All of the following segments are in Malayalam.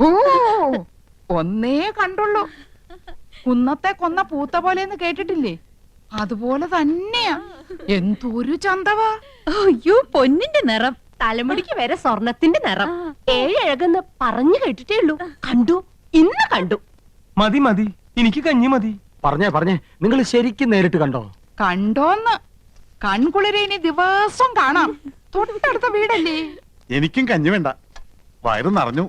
ഓ ഒന്നേ കണ്ടുള്ളൂ. കുന്നത്തെ കൊന്ന പൂത്ത പോലെന്ന് കേട്ടിട്ടില്ലേ? അതുപോലെ തന്നെയാ. എന്തൊരു ചന്തവാ. അയ്യോ പൊന്നിന്റെ നിറം, തലമുടിക്ക് വരെ സ്വർണത്തിന്റെ നിറം. ഏഴഴകെന്ന് പറഞ്ഞു കേട്ടിട്ടേ ഉള്ളൂ. കണ്ടു, ഇന്ന് കണ്ടു. മതി മതി, എനിക്ക് കഞ്ഞി മതി. പറഞ്ഞേ നിങ്ങൾ ശരിക്കും നേരിട്ട് കണ്ടോ? കണ്ടോന്ന് കൺകുളിരെ ഇനി ദിവസം കാണാം. തൊട്ടടുത്ത വീടല്ലേ. എനിക്കും കഞ്ഞി വേണ്ട, വയറ് നിറഞ്ഞു.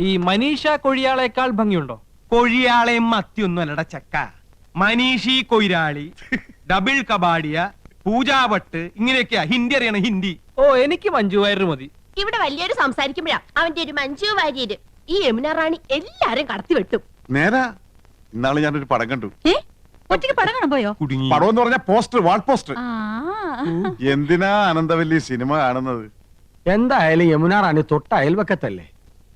ഈ മനീഷ കൊഴിയാളേക്കാൾ ഭംഗിയുണ്ടോ? കൊഴിയാളെയും മത്തിയൊന്നും അല്ലട ചക്ക. മനീഷി കൊയിരാളി, ഡബിൾ കബാഡിയ, പൂജാവട്ട്, ഇങ്ങനെയൊക്കെയാ ഹിന്ദി അറിയണം, ഹിന്ദി. ഓ എനിക്ക് മഞ്ജു വാര്യർ മതി. ഇവിടെ വലിയൊരു സംസാരിക്കുമ്പോഴാ അവന്റെ ഒരു മഞ്ജു വാര്യര്. ഈ യമുന റാണി എല്ലാരും കടത്തി വെട്ടും. നേരാ, ഇന്നാള് ഞാനൊരു പടം കണ്ടു. ഒറ്റയ്ക്ക് പടം കാണാൻ പോയോ? പടം എന്ന് പറഞ്ഞ പോസ്റ്റർ, വാൾ പോസ്റ്റർ. എന്തിനാ അനന്തവല്ലി സിനിമ കാണുന്നത്? എന്തായാലും യമുന റാണി തൊട്ട അയൽവക്കത്തല്ലേ,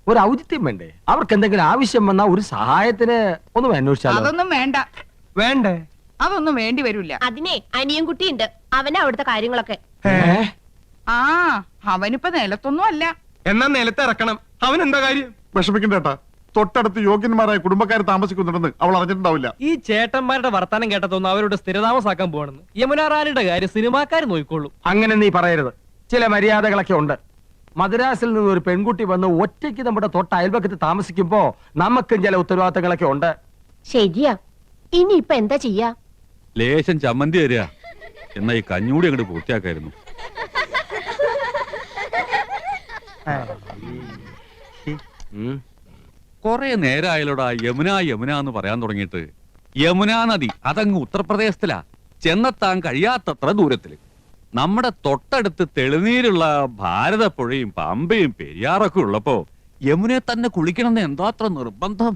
ഒരു ഔചിത്യം വേണ്ടേ? അവർക്ക് എന്തെങ്കിലും ആവശ്യം വന്നാ ഒരു സഹായത്തിന് ഒന്ന് അന്വേഷിച്ചാലോ? അതൊന്നും വേണ്ട. വേണ്ടേ? അതൊന്നും വേണ്ടി വരില്ല. അതിനെ അനിയൻ കുട്ടിയുണ്ട്, അവനാ അവിടുത്തെ കാര്യങ്ങളൊക്കെ. ആ അവനിപ്പോ നിലത്തൊന്നും അല്ല. എന്നാ നിലത്ത് ഇറക്കണം. അവൻ എന്താ കാര്യം? വിഷമിക്കണ്ടേട്ടാ, തൊട്ടടുത്ത് യോഗ്യന്മാരായ കുടുംബക്കാർ താമസിക്കുന്നുണ്ടെന്ന് അവൾ അറിഞ്ഞിട്ടുണ്ടാവില്ല. ഈ ചേട്ടന്മാരുടെ വർത്താനം കേട്ടതൊന്നും അവരുടെ സ്ഥിരതാമസാക്കാൻ പോകണമെന്ന്. യമുന റാണിയുടെ കാര്യം സിനിമാക്കാർ നോക്കിക്കോളൂ. അങ്ങനെ നീ പറയരുത്. ചില മര്യാദകളൊക്കെ ഉണ്ട്. മദ്രാസിൽ നിന്ന് ഒരു പെൺകുട്ടി വന്ന് ഒറ്റയ്ക്ക് നമ്മുടെ തൊട്ട അയൽവക്കത്ത് താമസിക്കുമ്പോ നമുക്കും ചില ഉത്തരവാദിത്തങ്ങളൊക്കെ ഉണ്ട്. ശരിയാ, ഇനിയിപ്പൊ എന്താ ചെയ്യാ? ലേശം ചമ്മന്തി തരിക, എന്നാ ഈ കഞ്ഞൂടി അങ്ങോട്ട് പൂർത്തിയാക്കായിരുന്നു. കൊറേ നേരമായാലോടാ യമുന യമുന എന്ന് പറയാൻ തുടങ്ങിയിട്ട്. യമുനാ നദി അതങ്ങ് ഉത്തർപ്രദേശത്തിലാ, ചെന്നെത്താൻ കഴിയാത്തത്ര ദൂരത്തില്. നമ്മുടെ തൊട്ടടുത്ത് തെളിനീരുള്ള ഭാരതപ്പുഴയും പമ്പയും പെരിയാറൊക്കെ ഉള്ളപ്പോ യമുനെ തന്നെ കുളിക്കണമെന്ന് എന്താ അത്ര നിർബന്ധം?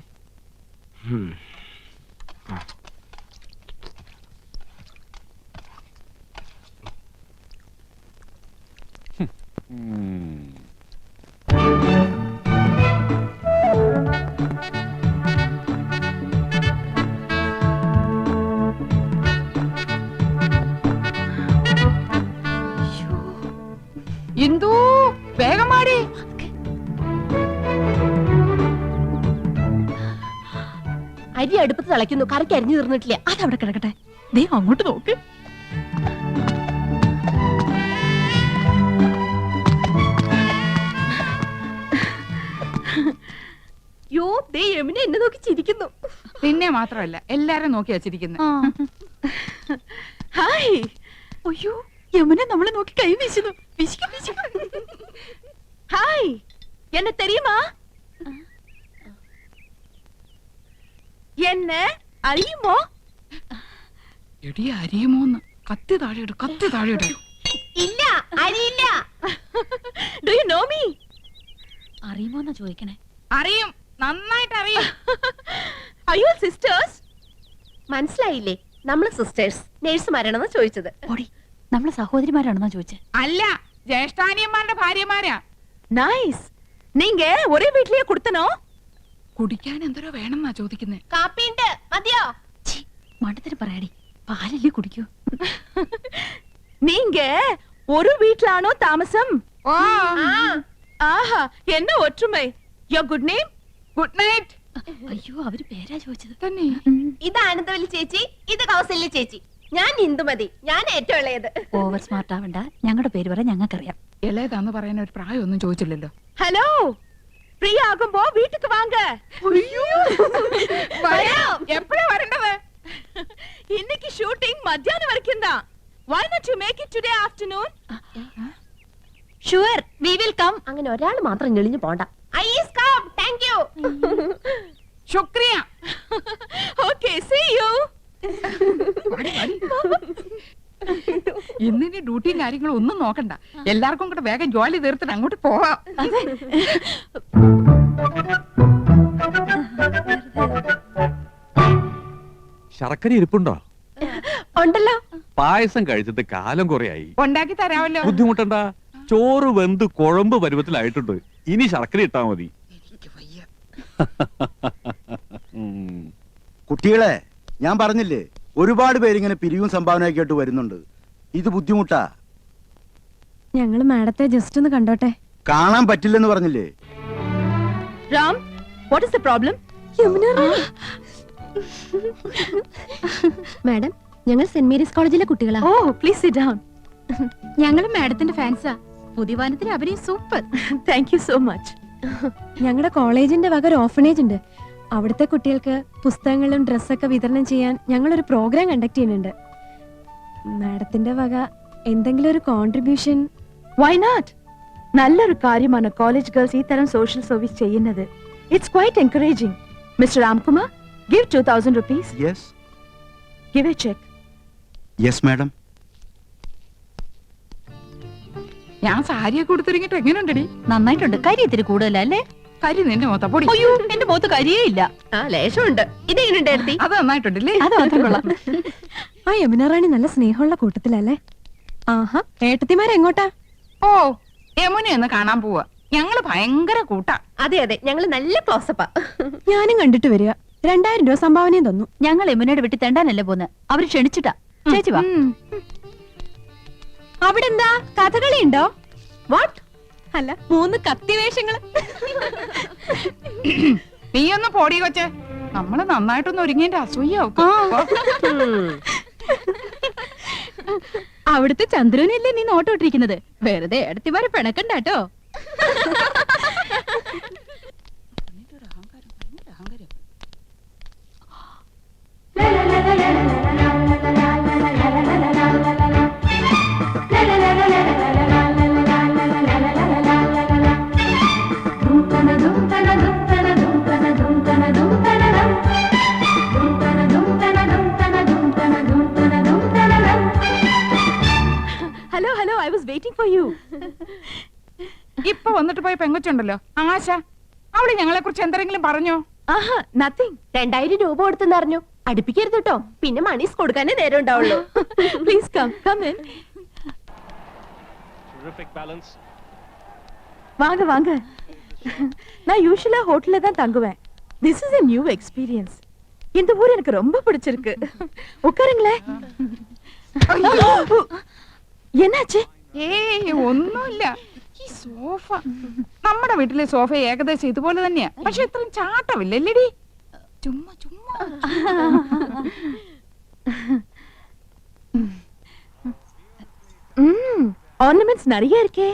ഇന്ദു വേഗം മാടി. അരി അടുപ്പത്ത് തിളയ്ക്കുന്നു, കറിക്ക് അരിഞ്ഞു തീർന്നിട്ടില്ല. അതവിടെ കിടക്കട്ടെ. ദേ അങ്ങോട്ട് നോക്ക്. യോ, ദേ യമുന എന്നെ നോക്കി ചിരിക്കുന്നു. പിന്നെ മാത്രമല്ല എല്ലാരും നോക്കി വച്ചിരിക്കുന്നു. ഹായ്. അയ്യോ യമുന നമ്മളെ നോക്കി കൈ വീശുന്നു. ഹായ്, എന്നെ തെരിയുമാ? എന്നെ അറിയുമോ? എടി അരിയുമോന്ന്. കത്തി താഴെയിട്, കത്തി താഴെയിട്. ഇല്ല, അരിയില്ല. Do you know me? അറിയുമോന്നാ ചോദിക്കണേ. അറിയും, നന്നായിട്ട് അറിയും. Are you sisters? മനസ്സിലായില്ലേ? നമ്മള് സിസ്റ്റേഴ്സ്, നേഴ്സുമാരാണെന്ന് ചോദിച്ചത്. ഓടി, നമ്മള് സഹോദരിമാരാണെന്നാ ചോദിച്ചേ. അല്ല, ജ്യേഷ്ഠാനിയന്മാരുടെ ഭാര്യമാരാ. നൈസ്. നീങ്ക ഒരേ വീട്ടിലേ കൊടുത്തനോ? കുടിക്കാൻ എന്തോരോ വേണമെന്നാ ചോദിക്കുന്നേ. കാപ്പിണ്ട്, മതിയോ? മണ്ടത്തിന് പറയാടി, പാലല്ലേ കുടിക്കൂ. നീങ്ക ഒരു വീട്ടിലാണോ താമസം? ഓ ആഹാ, എന്ന ഒற்றுമൈ. Your good name? Good night. അയ്യോ, അവര് പേരാ ചോദിച്ചത് തന്നെ. ഇത് ആനന്ദവല്ലി ചേച്ചി, ഇത് കൗസല്യ ചേച്ചി. ഞാൻ ഇന്ദുമതി, ഞാൻ ഏറ്റവും ഇളയത്. ഓവർ സ്മാർട്ട് ആവണ്ട, ഞങ്ങളുടെ പേര് പറയാൻ ഞങ്ങൾക്കറിയാം. ഇളയതാന്ന് പറയാൻ ഒരു പ്രായമൊന്നും ചോദിച്ചില്ലല്ലോ. ഹലോ, ഫ്രീ ആകുമ്പോ വീട്ടിക്ക് വാങ്ക. എപ്പോഴാ വരേണ്ടത്? இன்னைக்கு ஷூட்டிங் மத்தியானம் வரைக்கும் தான். Why not you make it today afternoon? Sure, we will come. അങ്ങനെ ഒരാൾ മാത്രം ഞെളിഞ്ഞു പോണ്ട. I is come. Thank you. ശുക്രിയ. Okay, see you. ഇന്നിനി ഡ്യൂട്ടിയും കാര്യങ്ങളും ഒന്നും നോക്കണ്ട. എല്ലാവർക്കും കൂടെ വേഗം ജോലി തീർത്തിട്ട് അങ്ങോട്ട് പോവാം. ശർക്കര ഇരിപ്പുണ്ടോ? ഉണ്ടല്ലോ. പായസം കഴിച്ചിട്ട് കാലം കുറയായി. ഉണ്ടാക്കി തരാമല്ലോ. ബുദ്ധിമുട്ടണ്ട, ചോറ് വെന്ത് കുഴമ്പ് പരുവത്തിലായിട്ടുണ്ട്. ഇനി ശർക്കര ഇട്ടാ മതി. കുട്ടികളെ, ഞാൻ പറഞ്ഞില്ലേ, ഒരുപാട് പേരിങ്ങനെ പിരിവും സംഭാവനയൊക്കെ ആയിട്ട് വരുന്നുണ്ട്. ഇത് ബുദ്ധിമുട്ടാ. ഞങ്ങള് മാഡത്തെ ജസ്റ്റ് ഒന്ന് കണ്ടോട്ടെ. കാണാൻ പറ്റില്ലെന്ന് പറഞ്ഞില്ലേ? Ram, What is the problem? Madam ഞങ്ങൾ സെന്റ് മേരീസ് കോളേജിലെ കുട്ടികളാ. Oh, please sit down. ഞങ്ങൾ മാഡത്തിന്റെ ഫാൻസാ. പുതിയ വാനത്തിന് അഭിനയം super. Thank you so much. ഞങ്ങളുടെ കോളേജിന്റെ വക ഒരു ഓർഫനേജ് ഉണ്ട്. അവിടുത്തെ കുട്ടികൾക്ക് പുസ്തകങ്ങളും ഡ്രസ്സൊക്കെ വിതരണം ചെയ്യാൻ ഞങ്ങളൊരു പ്രോഗ്രാം കണ്ടക്ട് ചെയ്യുന്നുണ്ട്. മാഡത്തിന്റെ വക എന്തെങ്കിലും ഒരു കോൺട്രിബ്യൂഷൻ? Why not? നല്ലൊരു കാര്യമാണ് കോളേജ് ഗേൾസ് ഈ തരം സോഷ്യൽ സർവീസ് ചെയ്യുന്നത്. It's quite encouraging. Mr. Ramkumar, give 2,000 rupees. Yes Give a check. Yes madam. ഞാൻ സാരിയൊക്കെ കൊടുത്തിറങ്ങിട്ട് എങ്ങനെയുണ്ടടി? നന്നായിട്ടുണ്ട്. കരി ഇത്തിരി കൂടുതലല്ലേ? കരി നിന്റെ മൊത്ത പൊടി. അയ്യോ എന്റെ മുഖത്ത് കരിയേ ഇല്ല. ആ ലേശമുണ്ട്. ഇതെങ്ങനെയുണ്ടായിരുത്തി? അത് നന്നായിട്ടുണ്ടല്ലേ? അത് മാത്രം കൊള്ളാം. ആ യമുന റാണി നല്ല സ്നേഹമുള്ള കൂട്ടത്തിലല്ലേ? ആഹാ ഏട്ടത്തിമാരെങ്ങോട്ടാ? ഓ, യമുനയൊന്ന് കാണാൻ പോവാ. ഞങ്ങള് ഭയങ്കര കൂട്ടാ. അതെ അതെ ഞങ്ങള് നല്ല ക്ലോസപ്പാ. ഞാനും കണ്ടിട്ട് വരിക. 2000 രൂപ സംഭാവനയും തന്നു. ഞങ്ങൾ യമുനയുടെ വീട്ടിൽ തെണ്ടാനല്ലേ പോന്ന്. അവര് ക്ഷണിച്ചിട്ടാ. ചേച്ചി വാ. അവിടെ എന്താ കഥകളി ഉണ്ടോ? വാട്ട്? അല്ല 3 കത്തിവേഷങ്ങള്. നീ ഒന്ന് പോടി കൊച്ചെ. നമ്മള് നന്നായിട്ടൊന്ന് ഒരുങ്ങിന്റെ അസൂയാവും. അവിടുത്തെ ചന്ദ്രനല്ലേ നീ നോട്ടോട്ടിരിക്കുന്നത്. വെറുതെ എടുത്തിമാരെ പിണക്കണ്ടാട്ടോ. Hello, I was waiting for you. ഇപ്പൊ വന്നിട്ട് പോയ പെങ്കൊച്ചുണ്ടല്ലോ ആശ, അവള് ഞങ്ങളെ കുറിച്ച് എന്തെങ്കിലും പറഞ്ഞോ? Aha, nothing. 2000 രൂപ കൊടുത്തെന്ന് അറിഞ്ഞു. അടുപ്പിക്കരുത് കേട്ടോ, പിന്നെ മണീസ് കൊടുക്കാനേ നേരം ഉണ്ടാവുള്ളൂ. Please come in. வாங்க. நான் யூசுவலா ஹோட்டல்ல தான் தங்குவேன். This is a new experience. இந்த ஊர் எனக்கு ரொம்ப பிடிச்சிருக்கு. உட்காருங்களே. என்னாச்சு? ഏയ് ഒന്നുമില്ല. ഈ സോഫ, നമ്മുടെ വീട്ടിലെ സോഫ ഏകദേശം ഇതുപോലെ തന്നെയാ. പക്ഷെ ഇത്രയും ചാട്ടമില്ലല്ലേടി? ചുമ്മാ ornaments நிறைய இருக்கே.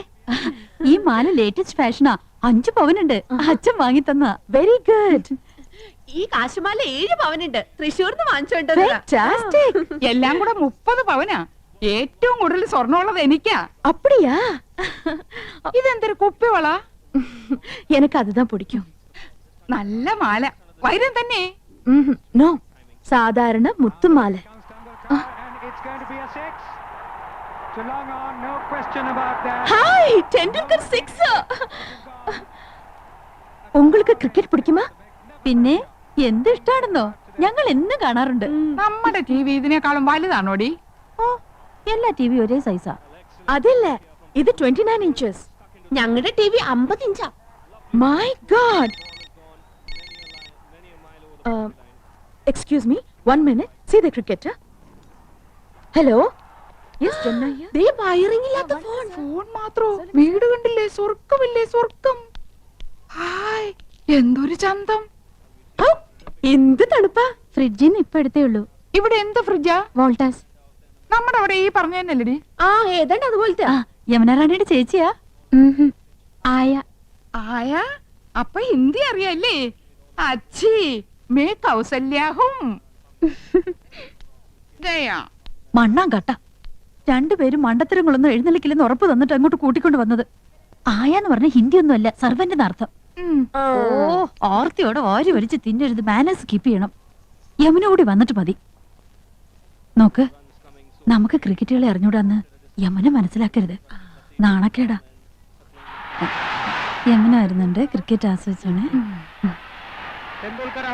ഈ മാല ലേറ്റസ്റ്റ് ഫാഷനാ. 5 പവനുണ്ട്. അച്ഛൻ വാങ്ങി തന്നാ. Very good. ഈ കാശുമാല 7 പവനുണ്ട്. തൃശ്ശൂർന്ന് വാങ്ങിച്ചോണ്ട് Fantastic. എല്ലാം കൂടെ 30 പവനാ. ഏറ്റവും കൂടുതൽ സ്വർണ്ണമുള്ളത് എനിക്കാ. அப்படியா? ഇതെന്തൊരു കുപ്പിവള? எனக்கு அதுதான் பிடிக்கும். നല്ല മാല. വൈരം തന്നെ? No. സാധാരണ മുത്തുമാല. Hi, Tendulkar sixer. உங்களுக்கு கிரிக்கெட் பிடிக்குமா? പിന്നെ എന്ത് ഇഷ്ടാണെന്നോ. ഞങ്ങൾ എന്ന് കാണാറുണ്ട്. നമ്മുടെ ടി വി ഇതിനേക്കാളും വലുതാണോടി? ഓ, എല്ലാ ടി വി ഒരേ സൈസാ. അതില്ല, ഇത് 29 inches. ഞങ്ങളുടെ TV 50 ഇഞ്ചാ. My God. Excuse me, 1 minute. See the cricketer. Hello. Yes, Jannaya. They wiring ഇല്ലാത്ത ഫോൺ. ഫോൺ മാത്രോ? വീട് കണ്ടില്ലേ? സ്വർഗമില്ലേ? സ്വർഗം. ഹായ്, എന്തൊരു ചന്തം. എന്ത് തണുപ്പാ. ഫ്രിഡ്ജിന്ന് ഇപ്പൊ എടുത്തേ ഉള്ളൂ. ഇവിടെ എന്ത് ഫ്രിഡ്ജാ? വോൾട്ടാസ്. നമ്മുടെ അവിടെ ഈ പറഞ്ഞ തന്നെയല്ലേടി? ആ ഏതാണ്ട് അതുപോലത്തെ. ആ, യമുന റാണിയുടെ ചേച്ചിയാ. ആയ. ആയ? അപ്പൊ ഹിന്ദി അറിയാല്ലേ? അച്ഛി മേ കൗസല്യാഹും. ഗയാ. മണ്ണാൻ കട്ട. രണ്ടുപേരും മണ്ടത്തരങ്ങളൊന്നും എഴുന്നള്ളിക്കില്ലെന്ന് ഉറപ്പ് തന്നിട്ട് അങ്ങോട്ട് കൂട്ടിക്കൊണ്ട് വന്നത്. ആയാന്ന് പറഞ്ഞ ഹിന്ദി ഒന്നുമല്ല, സർവന്റിന് അർത്ഥം. ഓ, ഓർത്തിയോടെ വാരി വലിച്ച് തിന്നരുത്. മാനേഴ്സ് കീപ്പ് ചെയ്യണം. യമുന കൂടി വന്നിട്ട് മതി. നോക്ക്, നമുക്ക് ക്രിക്കറ്റ് കളി അറിഞ്ഞൂടാന്ന് യമുന മനസ്സിലാക്കരുത്. നാണക്കേടാ. യമുന വരുന്നുണ്ട്. ക്രിക്കറ്റ് ആസ്വദിച്ചോണേ. എന്തൊരു കളി.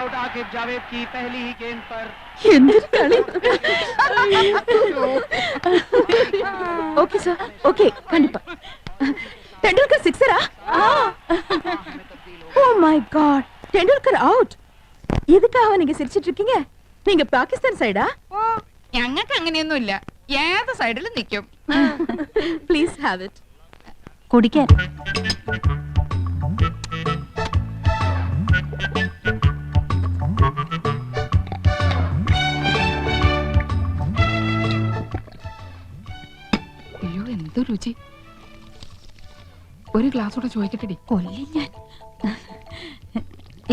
ஓகே சார், ஓகே கண்டிப்பா. Tendulkar sixer-ஆ? Oh my God, Tendulkar out. எதுக்காக நீங்க சிரிச்சிட்டு இருக்கீங்க? நீங்க பாகிஸ்தான் சைடா? ഓ, ഞങ്ങൾക്ക് അങ്ങനെയൊന്നുമില്ല. ഏത് സൈഡിലും നിൽക്കും. Please have it. കുടിക്കാൻ. എന്തൊരു രുചി. ഒരു ഗ്ലാസ് കൂടെ ചോദിക്കട്ടെടി. കൊല്ലി ഞാൻ.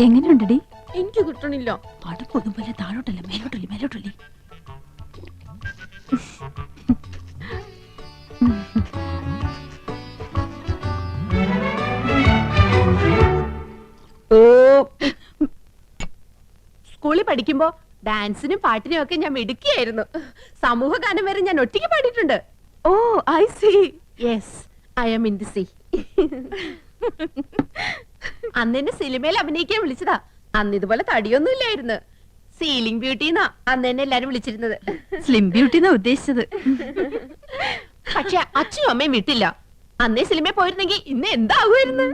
എങ്ങനെയുണ്ടടി? എനിക്ക് കിട്ടണില്ല. അടുപ്പൊന്നും പോലെ താഴോട്ടല്ല മേലോട്ടല്ലേ മേലോട്ടല്ലേ. സ്കൂളിൽ പഠിക്കുമ്പോ ഡാൻസിനും പാട്ടിനും ഒക്കെ ഞാൻ മിടുക്കിയായിരുന്നു. സമൂഹ ഗാനം വരെ ഞാൻ ഒറ്റയ്ക്ക് പാടിയിട്ടുണ്ട്. Oh I see. Yes, I am in the sea. അന്ന് എന്നെ സിനിമയിൽ അഭിനയിക്കാൻ വിളിച്ചതാ. അന്ന് ഇതുപോലെ തടിയൊന്നും ഇല്ലായിരുന്നു. സീലിംഗ് ബ്യൂട്ടി എന്നാ അന്ന് എന്നെ എല്ലാരും വിളിച്ചിരുന്നത്. സ്ലിം ബ്യൂട്ടി എന്നാ ഉദ്ദേശിച്ചത്. പക്ഷെ അച്ഛനും അമ്മയും വിട്ടില്ല. അന്നേ സിനിമയിൽ പോയിരുന്നെങ്കിൽ ഇന്ന് എന്താകുമായിരുന്നു.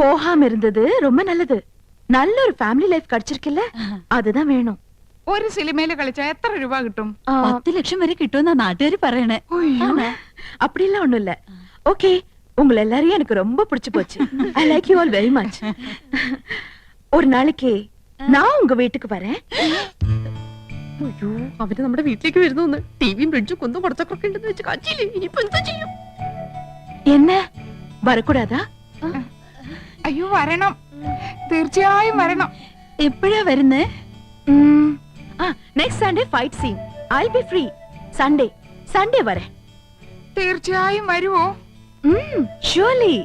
போகாம இருந்தது ரொம்ப நல்லது. நல்ல ஒரு ஃபேமிலி லைஃப் கிடைச்சிருக்குல்ல, அதுதான் வேணும். ഒരു സിനിമയില് കളിച്ചാ എത്ര രൂപ കിട്ടും? 10 ലക്ഷം വരെ കിട്ടുമെന്നാ നാട്ടുകാര് പറയണേ. அப்படிலாம் ஒண்ணும் இல்ல. ஓகே, உங்களை எல்லாரையும் எனக்கு ரொம்ப பிடிச்சு போச்சு. I like you all very much. ஒரு நாளைக்கு நான் உங்க வீட்டுக்கு வரேன். അയ്യോ, അവര് നമ്മുടെ വീട്ടിലേക്ക് വരുന്നു. ടിവിയും ഫ്രിഡ്ജും കുന്നും കുറച്ചൊക്കെ ഉണ്ടെന്ന് വെച്ച് കാച്ചില്ലേ. ഇനിയിപ്പോ എന്താ ചെയ്യും? என்ன வரக்கூடாதா? അയ്യോ വരണം, തീർച്ചയായും വരണം. എപ്പോഴാ വരുന്നേ? Next Sunday fight scene. I'll be free. Sunday வரேன். തീർച്ചയായും വരുവോ? surely.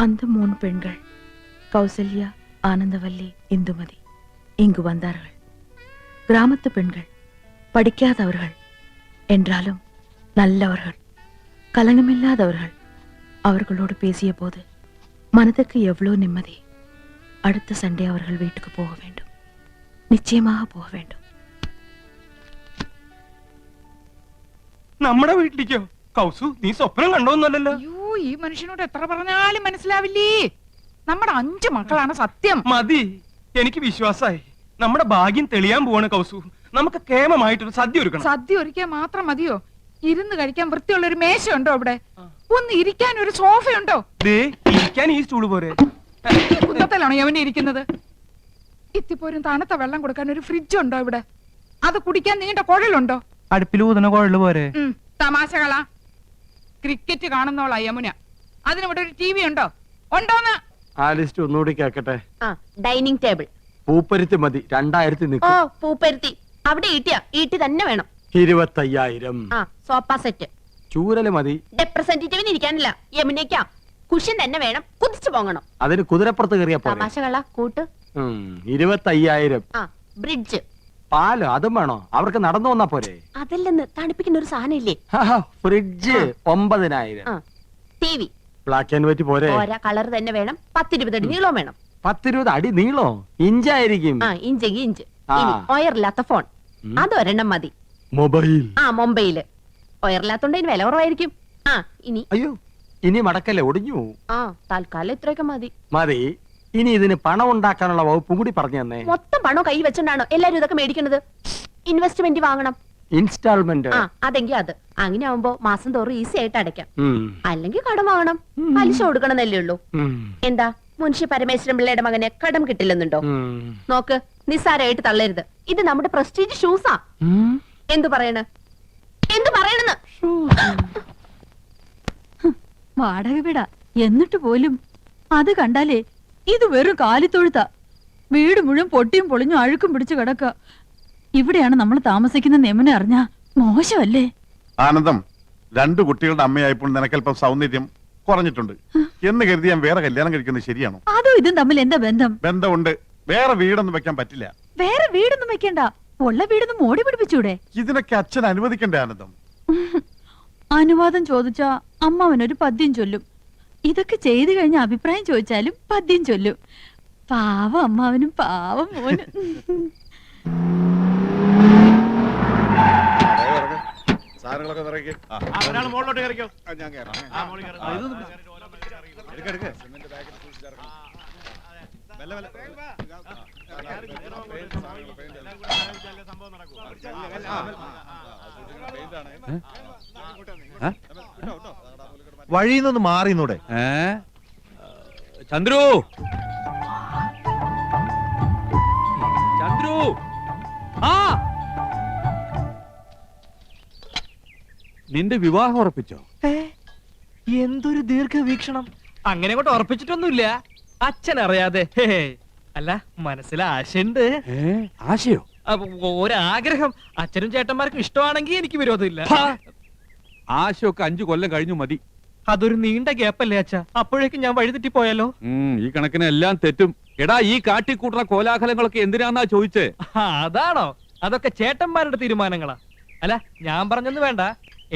அந்த 3 பெண்கள் கௌசல்யா, ஆனந்தவல்லி, இந்துமதி இங்கு வந்தார்கள். கிராமத்து பெண்கள், படிக்காதவர்கள் என்றாலும் நல்லவர்கள், கலங்கமில்லாதவர்கள். அவர்களோடு பேசிய போது மனதுக்கு எவ்வளோ நிம்மதி. அடுத்த சண்டே அவர்கள் வீட்டுக்கு போக வேண்டும். நிச்சயமாக போக வேண்டும். നമ്മുടെ വീട്ടിലേക്കോ? കൗസു, നീ സ്വപ്നം കണ്ടോന്നല്ലോ. അയ്യോ, ഈ മനുഷ്യനോട് എത്ര പറഞ്ഞാലും മനസ്സിലാവില്ലേ. നമ്മുടെ 5 മക്കളാണ് സത്യം. മതി, എനിക്ക് വിശ്വാസായി. നമ്മുടെ ഭാഗ്യം തെളിയാൻ പോവാണ് കൗസു. നമുക്ക് കേമമായിട്ടൊരു സദ്യ ഒരുക്കണം. സദ്യ ഒരുക്കാൻ മാത്രം മതിയോ? ഇരുന്ന് കഴിക്കാൻ വൃത്തിയുള്ള ഒരു മേശയുണ്ടോ അവിടെ? ഒന്ന് ഇരിക്കാൻ ഒരു സോഫയുണ്ടോ? ദേ, ഇരിക്കാൻ ഈ സ്റ്റൂള് പോരെ. കുന്നത്തിലാണോ യവനെ ഇരിക്കുന്നത്? ഇത്തിപ്പോരും തണുത്ത വെള്ളം കൊടുക്കാൻ ഒരു ഫ്രിഡ്ജ് ഉണ്ടോ ഇവിടെ? അത് കുടിക്കാൻ നീണ്ട കുഴലുണ്ടോ? അടുപ്പിൽ ഊതുന്ന കുഴല് പോരെ. തമാശകളാ. ക്രിക്കറ്റ് കാണുന്നോളാ യമുന. അതിനിവിടെ ഒരു TV ഉണ്ടോ? ഉണ്ടോന്ന്? ആ ലിസ്റ്റ് ഒന്നുകൂടി കേക്കട്ടെ. Dining table. പൂപ്പരുത്തി മതി, 2000 ഓ, നിൽക്കും. പൂപ്പരുത്തി. അവിടെ ഈട്ടി തന്നെ വേണം. 25,000. Sofa set. ചൂരല് മതി. റെപ്രസെന്റേറ്റീവിന് ഇരിക്കാനില്ല, യമുനയ്ക്കാ. കുഷൻ തന്നെ വേണം, കുതിച്ചു പോകണം. അതിന് കുതിരപ്പുറത്ത് കയറിയ പോലെ. തമാശകള കൂട്ട്. 25,000. ബ്രിഡ്ജ്. പാല് അതും വേണോ? അവർക്ക് നടന്നു വന്നാ പോരെ. അതല്ലെന്ന്, തണുപ്പിക്കുന്ന ഒരു സാധനം ഇല്ലേ? Fridge 9,000. TV. Black and white പോരെ. ഓരോ കളർ തന്നെ വേണം. 10-20 അടി നീളവും വേണം. 10-20 അടി നീളോ? ഇഞ്ചായിരിക്കും. ഇഞ്ചെങ്കിൽ ഇഞ്ച്. ഒയറില്ലാത്ത ഫോൺ, അതൊരെണ്ണം മതി. മൊബൈൽ. മൊബൈല്. ഒയറില്ലാത്തോണ്ട് ഇതിന് വില കുറവായിരിക്കും. ഇനി അയ്യോ, ഇനി മടക്കല്ലേ, ഒടിഞ്ഞു. തൽക്കാലം ഇത്രയൊക്കെ മതി. മതി. ഇനി ഇതിന് പണം ഉണ്ടാക്കാനുള്ള വകുപ്പും കൂടി പറഞ്ഞു തന്നെ. മൊത്തം പണം കൈ വെച്ചോണ്ടാണോ എല്ലാരും ഇതൊക്കെ മേടിക്കുന്നത്? ഇൻവെസ്റ്റ്മെന്റ് വാങ്ങണം. ഇൻസ്റ്റാൾമെന്റ്. അതെങ്കിൽ അത്. അങ്ങനെ ആവുമ്പോ മാസം തോറും ഈസി ആയിട്ട് അടയ്ക്കാം. അല്ലെങ്കിൽ കടം വാങ്ങണം, പലിശ കൊടുക്കണമെന്നല്ലേ ഉള്ളൂ. എന്താ മുൻഷി പരമേശ്വരൻ പിള്ളയുടെ മകന് കടം കിട്ടില്ലെന്നുണ്ടോ? നോക്ക്, നിസ്സാരമായിട്ട് തള്ളരുത്. ഇത് നമ്മുടെ പ്രസ്റ്റീജ് ഷൂസാ. എന്തു പറയണെന്ന് വാടക വീടാ എന്നിട്ട് പോലും അത് കണ്ടാലേ ഇത് വെറും കാലിത്തൊഴുത്താ. വീട് മുഴുവൻ പൊട്ടിയും പൊളിഞ്ഞും അഴുക്കും പിടിച്ചു കിടക്ക. ഇവിടെയാണ് നമ്മൾ താമസിക്കുന്ന നെമനെ അറിഞ്ഞാ മോശമല്ലേ? ആനന്ദം, 2 കുട്ടികളുടെ അമ്മയായപ്പോൾ നിനക്കല്പം സൗന്ദര്യം കുറഞ്ഞിട്ടുണ്ട് എന്ന് കരുതി ഞാൻ വേറെ കല്യാണം കഴിക്കുന്നത് ശരിയാണോ? അതോ ഇതും തമ്മിൽ എന്താ ബന്ധം? ബന്ധമുണ്ട്. വേറെ വീടൊന്നും വെക്കാൻ പറ്റില്ല. വേറെ വീടൊന്നും വെക്കണ്ട, ഉള്ള വീടൊന്നും മോടി പിടിപ്പിച്ചൂടെ? ഇതിനൊക്കെ അച്ഛൻ അനുവദിക്കണ്ടേ ആനന്ദം? അനുവാദം ചോദിച്ചാ അമ്മാവനൊരു പദ്യം ചൊല്ലും. ഇതൊക്കെ ചെയ്തു കഴിഞ്ഞ അഭിപ്രായം ചോദിച്ചാലും പദ്യം ചൊല്ലും. പാവം അമ്മാവനും പാവം മോനും. വഴിന്നൊന്ന് മാറിന്നൂടെ? ചന്ദ്രു, ചന്ദ്രു, നിന്റെ വിവാഹം ഉറപ്പിച്ചോ? എന്തൊരു ദീർഘവീക്ഷണം. അങ്ങനെ അങ്ങോട്ട് ഉറപ്പിച്ചിട്ടൊന്നുമില്ല. അച്ഛൻ അറിയാതെ. അല്ല, മനസ്സിൽ ആശയുണ്ട്. ആശയോ? ഒരാഗ്രഹം. അച്ഛനും ചേട്ടന്മാർക്കും ഇഷ്ടമാണെങ്കിൽ എനിക്ക് വിരോധമില്ല. ആശയൊക്കെ 5 കൊല്ലം കഴിഞ്ഞു മതി. അതൊരു നീണ്ട ഗ്യാപ്പല്ലേ അച്ഛാ? അപ്പോഴേക്കും ഞാൻ വഴിതെറ്റി പോയാലോ? ഈ കണക്കിന് എല്ലാം തെറ്റും. എടാ, ഈ കാട്ടിക്കൂട്ടുന്ന കോലാഹലങ്ങളൊക്കെ എന്തിനാന്നാ ചോദിച്ചേ? അതാണോ? അതൊക്കെ ചേട്ടന്മാരുടെ തീരുമാനങ്ങളാ. അല്ല, ഞാൻ പറഞ്ഞൊന്നും വേണ്ട.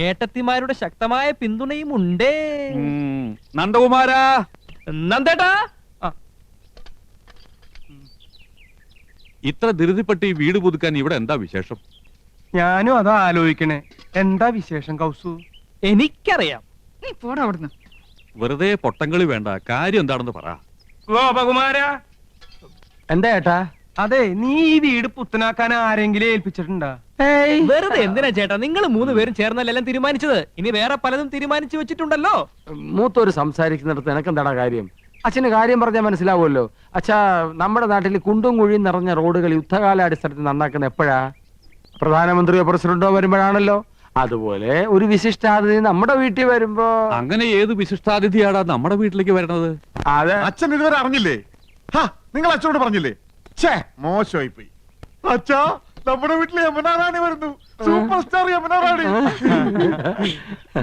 ഏട്ടത്തിമാരുടെ ശക്തമായ പിന്തുണയും ഉണ്ടേ. നന്ദകുമാരാ, നന്ദേട്ടാ. ഇത്ര ധൃതിപ്പെട്ട് ഈ വീട് പുതുക്കാൻ ഇവിടെ എന്താ വിശേഷം? ഞാനും അതാ ആലോചിക്കണേ. എന്താ വിശേഷം കൗസു? എനിക്കറിയാം. നീ പോടാ അവിടുന്ന്. വെറുതെ പൊട്ടങ്കളി വേണ്ട, കാര്യം എന്താണെന്ന് പറ. ഗോപകുമാരാ, എന്താ ഏട്ടാ? അതെ, നീ ഈ വീട് പുത്തനാക്കാൻ ആരെങ്കിലും ഏൽപ്പിച്ചിട്ടുണ്ടാ? വെറുതെ എന്തിനാ ചേട്ടാ? നിങ്ങൾ 3 പേരും ചേർന്നല്ല എല്ലാം തീരുമാനിച്ചത്. ഇനി വേറെ പലതും തീരുമാനിച്ചു വെച്ചിട്ടുണ്ടല്ലോ. മൂത്തോര് സംസാരിക്കുന്നിടത്ത് എനക്കെന്താടാ കാര്യം? അച്ഛന് കാര്യം പറഞ്ഞാൽ മനസ്സിലാവുമല്ലോ. അച്ഛാ, നമ്മുടെ നാട്ടിൽ കുണ്ടും കുഴിയും നിറഞ്ഞ റോഡുകൾ യുദ്ധകാലാടിസ്ഥാനത്തിൽ നന്നാക്കുന്ന എപ്പോഴാ? പ്രധാനമന്ത്രിയോ പ്രസിഡന്റോ വരുമ്പോഴാണല്ലോ. അതുപോലെ ഒരു വിശിഷ്ടാതിഥി നമ്മുടെ വീട്ടിൽ വരുമ്പോ. അങ്ങനെ ഏത് വിശിഷ്ടാതിഥിയാടാ നമ്മുടെ വീട്ടിലേക്ക് വരണത്? അതെ, അച്ഛൻ ഇതുവരെ അറിഞ്ഞില്ലേ? നിങ്ങൾ അച്ഛനോട് പറഞ്ഞില്ലേ? ഛേ, മോശമായി പോയി. അച്ഛാ, നമ്മുടെ വീട്ടിൽ യമുനാ റാണി വരുന്നു. സൂപ്പർ സ്റ്റാർ യമുനാ റാണി.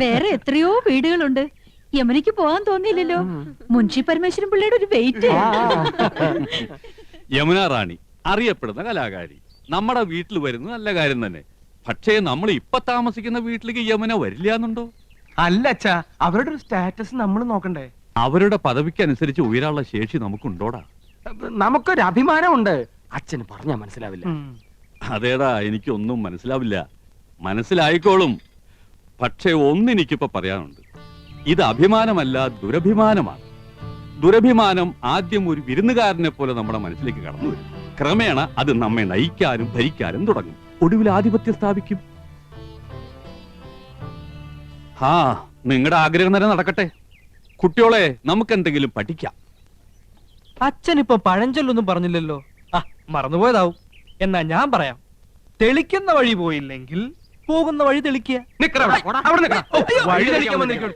വേറെ എത്രയോ വീടുകളുണ്ട്. യമനിക്ക് പോകാൻ തോന്നിയില്ലല്ലോ. മുൻഷി പരമേശ്വരൻ പിള്ളയുടെ ഒരു വെയിറ്റ്. യമുന റാണി അറിയപ്പെടുന്ന കലാകാരി നമ്മുടെ വീട്ടിൽ വരുന്നത് നല്ല കാര്യം തന്നെ. പക്ഷേ നമ്മൾ ഇപ്പൊ താമസിക്കുന്ന വീട്ടിലേക്ക് യമുന വരില്ല എന്നുണ്ടോ? അല്ല അച്ഛാ, അവരുടെ ഒരു സ്റ്റാറ്റസ് നമ്മൾ നോക്കണ്ടേ? അവരുടെ പദവിക്കനുസരിച്ച് ഉയരാനുള്ള ശേഷി നമുക്കുണ്ടോടാ? നമുക്കൊരു അഭിമാനമുണ്ട്. അച്ഛന് പറഞ്ഞാ മനസ്സിലാവില്ല. അതേടാ, എനിക്കൊന്നും മനസ്സിലാവില്ല. മനസ്സിലായിക്കോളും. പക്ഷേ ഒന്നെനിക്കിപ്പോ പറയാനുണ്ട്. ഇത് അഭിമാനമല്ല, ദുരഭിമാനമാണ്. ദുരഭിമാനം ആദ്യം ഒരു വിരുന്നുകാരനെ പോലെ നമ്മുടെ മനസ്സിലേക്ക് കടന്നു വരും. ക്രമേണ അത് നമ്മെ നയിക്കാനും ഭരിക്കാനും തുടങ്ങും. ഒടുവിൽ ആധിപത്യം സ്ഥാപിക്കും. നിങ്ങളുടെ ആഗ്രഹം തന്നെ നടക്കട്ടെ. കുട്ടിയോളെ, നമുക്ക് എന്തെങ്കിലും പഠിക്കാം. അച്ഛൻ ഇപ്പൊ പഴഞ്ചൊല്ലൊന്നും പറഞ്ഞില്ലല്ലോ. മറന്നുപോയതാവും. എന്നാ ഞാൻ പറയാം. തെളിക്കുന്ന വഴി പോയില്ലെങ്കിൽ പോകുന്ന വഴി തെളിക്കുക. വഴി തെളിക്കാൻ വന്നിരിക്കും.